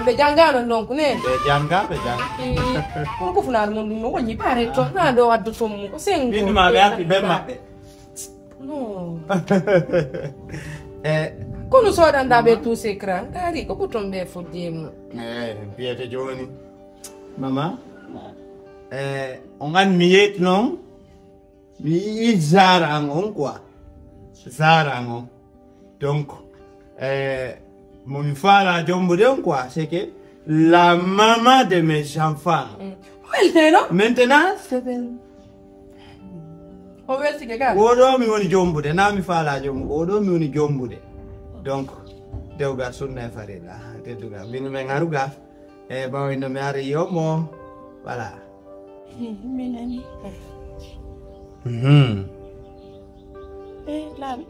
Be jangano donc ne. Be janga. Ko ko funar mon no woni pare to na do waddo to mo sengo. Min ma be ati be mabbe. No. Kono so da be tout secret. Dari ko puton be fodimo. Piete joni. Mama. On mi yet non. Mi zarangon quoi. Zarangon. Donc mon frère Jomboudon quoi, c'est que la maman de mes enfants. Maintenant, c'est elle. Odo mi woni Jombude, na mi fala Jombude, odo mi woni Jombude. Donc, dewga sunna farila, teduga. Min me ngaruga, bawo no mi ari yomo, voilà. Minani. Lam.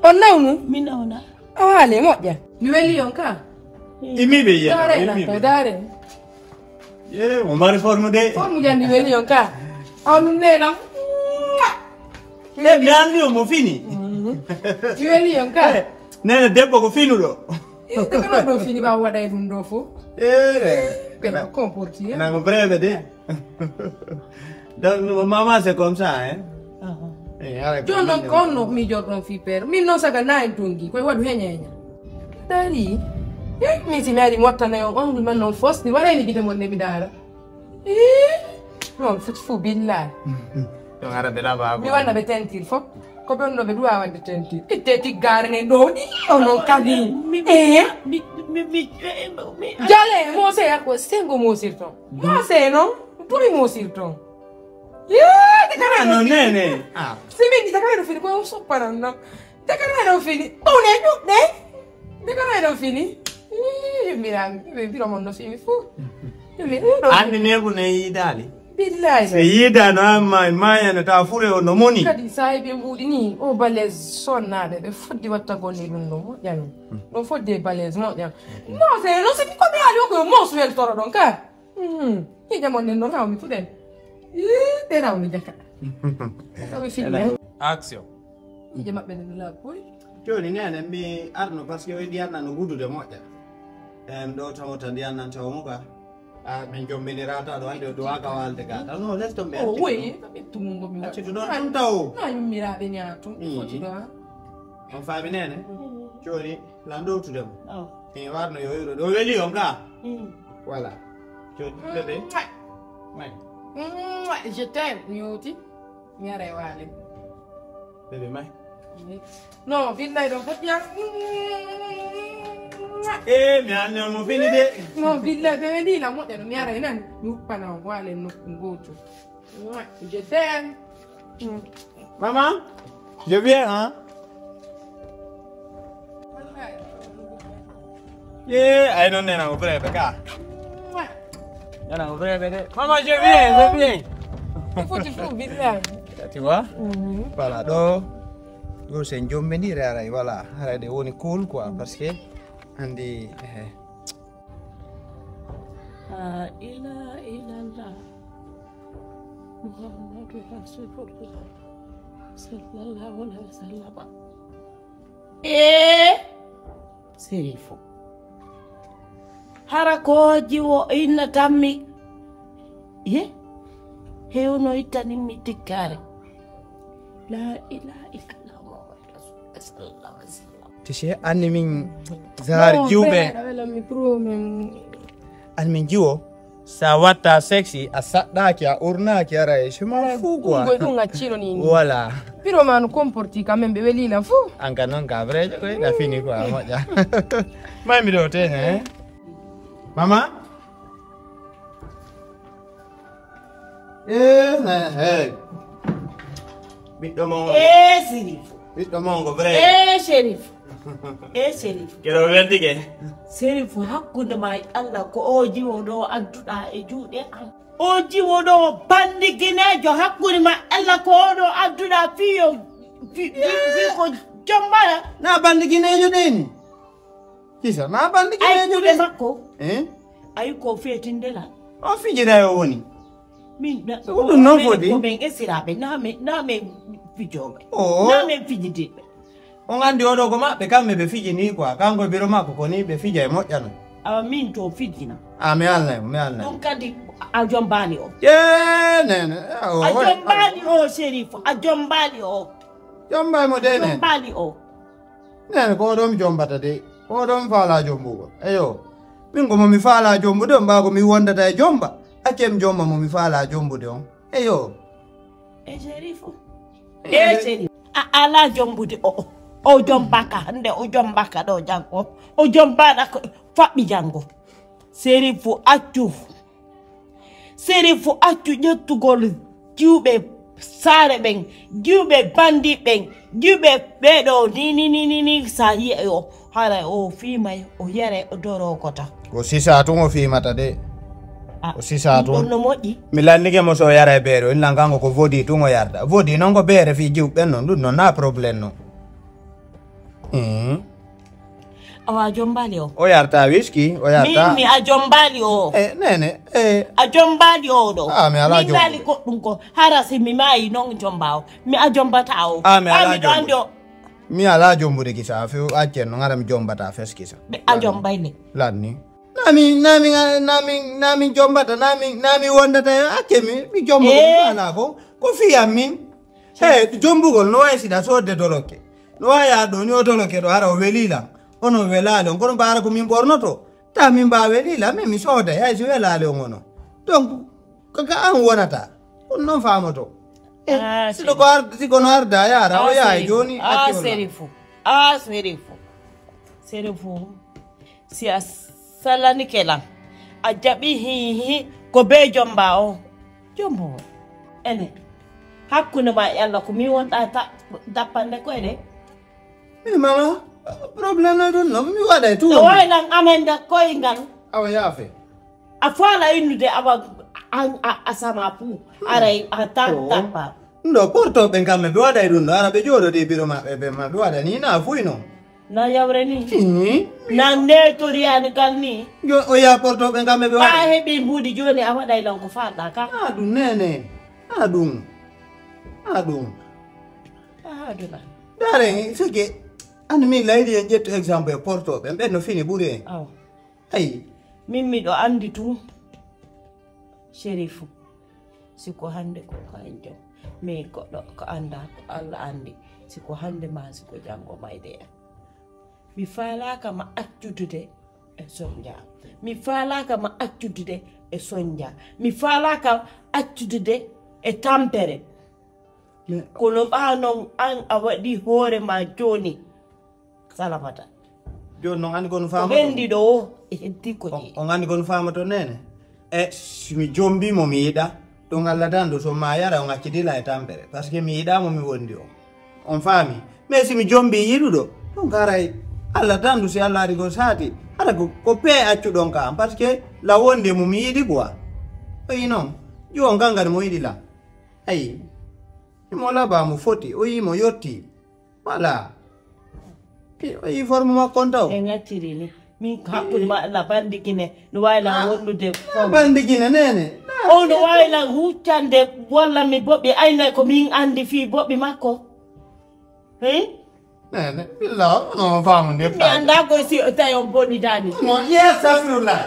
Onnaunu? Minaona. Awale moja. Mi weli yonka. Imi be ya. Dare. On va réformer. Formu jandi weli yonka. Onu nena. Le mianni mo fini. Mi weli yonka. Nena debbo ko finudo. Ko do fini ba wada dum do fo. Quella comporti. Na ko breve de. Donc maman c'est comme ça hein. John non conno mi giorno fi per. Mi non sa na intungi, ko wadu henyenya. Dali. Mi si mari motta na yo on man non fosti, wala ni gite mon ne bidara. Non fu billahi. Donc ara de la ba. Mi wanna be tentir fo. Ko be no be duwa wande tentir. Itte ti gare ne do ni. Non kadi. Jale mo se ako sengo mo sirton. Mo se no? Tu mo sirton. Non nene. Se vedi da camera fini, non so parlando. Da camera fini. Oh ne? Da camera fini. Mira, vi mondo fini fu. Anni ne bu ne yidali. Billahi. Se yida no amma maya no ta fure no moni. Kadi sai be mbudi ni o balez sonnade be foddi watta golli dum no janu. Non fodde balez mo janu. No se non si come ali o ko mo su el toro don ka. Ida mon no raw mi fuden. Era un giacca. Action. Ije mabbe la poi. Joni nene mi arno parce que di anna no gudu de moja. Do tawta di anna tawmuka. Min jombinirata do ande do aka walde ga. No letto me. Oh oui, tu mungo mi. Acci do non taw. No mi mirabe nyaatu. Foti do. On fa bi nene. Joni lando tu dem. Warno yo do weli on ka. Voilà. Joni bebe. Mai. Je t'aime, Nyoti. Mi arewale. Bebe mai. No, billahi do fotya. Mi hanno mo fini de. No, billahi bebe di la mo mi are nan. Mi uppana wale no ngoto. Je t'aime. Maman, je viens hein. Ai non ne na breve ka. Maman, je viens. Il faut tu fous billahi. Tu vois? Voilà, donc c'est un job menir voilà, de on cool quoi parce que andi ila Allah. Muhammadu Rasulullah sallallahu alaihi wasallam. Serifo. Harako jiwo inna tammi. Heuno itani mitikare. La ilaha illallah sallallahu alaihi wasallam. Tishe anni min zar jube. An min jiwo sa wata sexy asadda ki a urna ki ara e shima fu quoi. Ngo ngachino nini. Voilà. Piro man comporti quand même bebe lila fu. Anka non ka vrai ko da fini quoi moja. Mai mi do tene Mama? Biɗɗo mongo. Sirif. Biɗɗo mongo vrai. Sherif. Sherif. Kero weldige. Sherif hakkunde ma Allah ko o jiwo do adduda e juude am. O jiwo do bandiginejo hakkunde ma Allah ko do adduda fiyo fi ko jomba na bandiginejo deni. Kisa na bandiginejo de makko. Ay ko fetindela. O fijira yo woni. Min da o no fodi. Ko ben esirabe na me fijobe. Oh. Na me fijide. On andi odo ko mabbe kambe be fiji ni quoi kango biro makko ko ni be fija e mojjano. min to fidina mi alne ɗum kadi a jombani o nene a jombani o Sheriff a jombani o jombay mo de nene jombani o nene ko ɗo mi jombata de ko ɗo mi faala jombugo eyo min ko momi faala jombude on mbago mi wondata e jomba accem jomba momi faala jombude on eyo Sheriff Sheriff a ala jombude o jombaka hande o jombaka ɗo janggo o jombaɗa ko faɓɓi janggo Sheriff accu ƴettugol jiwɓe saare ɓen jiwɓe bandi ɓen jiwɓe ɓeɗo ni sa yi'e o hara o fiimay o yare o doro kota ko sisa tun o fiimata de o sisa tun no moƴƴi mi landike mo so yara e beere o inna kanko ko vodi tun o yarda vodi noon ko beere fi jiwɓen noon ɗum noon na probléme noon awa jombali o yarta whisky o yarta mi a jombali o nene a jombali o ɗo mi ala min dali goɗɗum ko hara si mi maayi noon jomba o mi a jombata o mi ala jombude mi ala jombude kisa fe accen no ngara mi jombata fes kisa a jombayne lanni nami jombata nami wondata acce mi jombugol ala ko fiyam min jombugol no wayi sida sodde dolokke no waya ɗo ni o dolokke ɗo hara o welila ono welale on kono mbara ko min ɓornoto ta min mba welila min mi sooda hay so welale on ono donc kaka an wonata on noon famoto sikono arda yara o yahay joni Sheriff si a sallanike lan a jaɓi hihi ko be jomba o jombo ene hakkunde ma e Allah ko min wonɗa dappande koyɗe mama probléme na ɗum no mi waɗa tu no waylan amenda koyngal awa yaafe a faala innude awa a sama pu aray a tappa ɗo portoɓe kamɓe ɓe waɗay ɗum ɗo ara ɓe jooɗode biro maɓɓe ɓe ma ɓe waɗa ni na fuy noon na yawre ni na netoriyani gal ni o ya portoɓe kamɓe ɓe waɗa a heeɓi mbuudi joni a waɗay lan ko falɗa ka ɗum nene ɗum dare sike andi min laydi en ƴettu exemple e portoɓe ɓen no fini ɓuuri en ayi min miɗo andi tum Sheriff siko hande ko kayen jom mi goɗɗo ko anda ko Allah andi siko hande ma siko janggo mayde en mi falaka ma accudude e sonja mi falaka ma accudude e sonja mi falaka accudude e tampere kono ɓanon an a waɗi hoore ma joni salafata joni noon andi kono famato ɓendi ɗo e heddi ko on andi kono famato nene somi jombimo mi yiɗa ɗum Allah tan ɗo so ma yara on accitila e tampere par ce que mi yiɗamo mi wondi on faami mais somi jombi yiɗuɗo ɗum garay Allah tan ɗu si Allah ari ko saati ara ko pe accuɗon kam par ce que la wonde mo mi yiɗi quoi o yi noon ƴuwon kangari mo yiɗi la ayi imo laɓamo foti o yimo yetti voilà o yi forme makko on taw e gacciri ni min hakkude ma Allah bandikine no wayla wonnude bandikine nene o no wayla huccande walla mi boɓɓi ayna ko min andi fi boɓɓi makko nene billah no famu nde mi anda ko si tawi on bonidani mo yesafirullah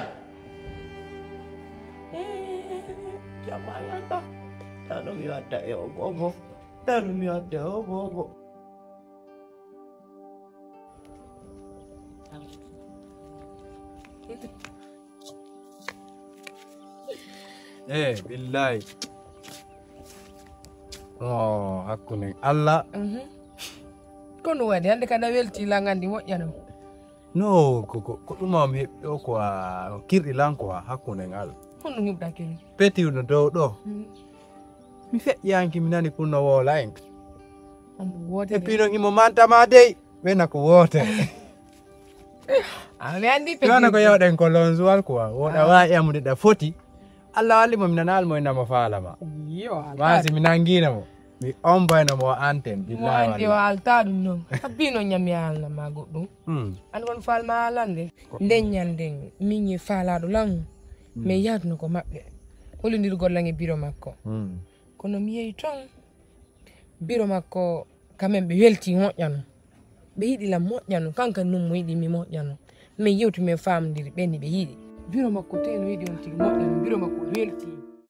jamalata tano mi wadda e o gogo tano mi wadda e o gogo billahi hakkunde Allah kono waɗi hande kada weltila gandi moƴƴano no ko ɗumam heɓɓi o ko kirɗi lan ko hakkunde ngal honno heɓɗa kiri petiwno dow ɗo mi feƴƴanki mi nani pour no woola en e puis noon imo mantama dey ɓena ko wootere mi andi wana ko yewɗen ko lonsuwal quoi woɗa wawi yamude ɗa foti Allah wallimo mi nanalmo inama faalama wasi mi nanguinamo mi omboynamo antenne billahi andi o alta ɗum noon habbino ñami alnama goɗɗum an kon falma alande nden ñanden min e faalaɗo lan mi yadno ko maɓɓe hollodirgol lan e biro makko kono mi yehi toon biro makko kamen ɓe welti moƴƴano ɓe yiɗi lan moƴƴano kanka num mo yiɗi mi moƴƴano min yewtu min famdiri ɓenni ɓe yiiɗi biro makko te no yiɗi on tigi moƴƴan biro makko welti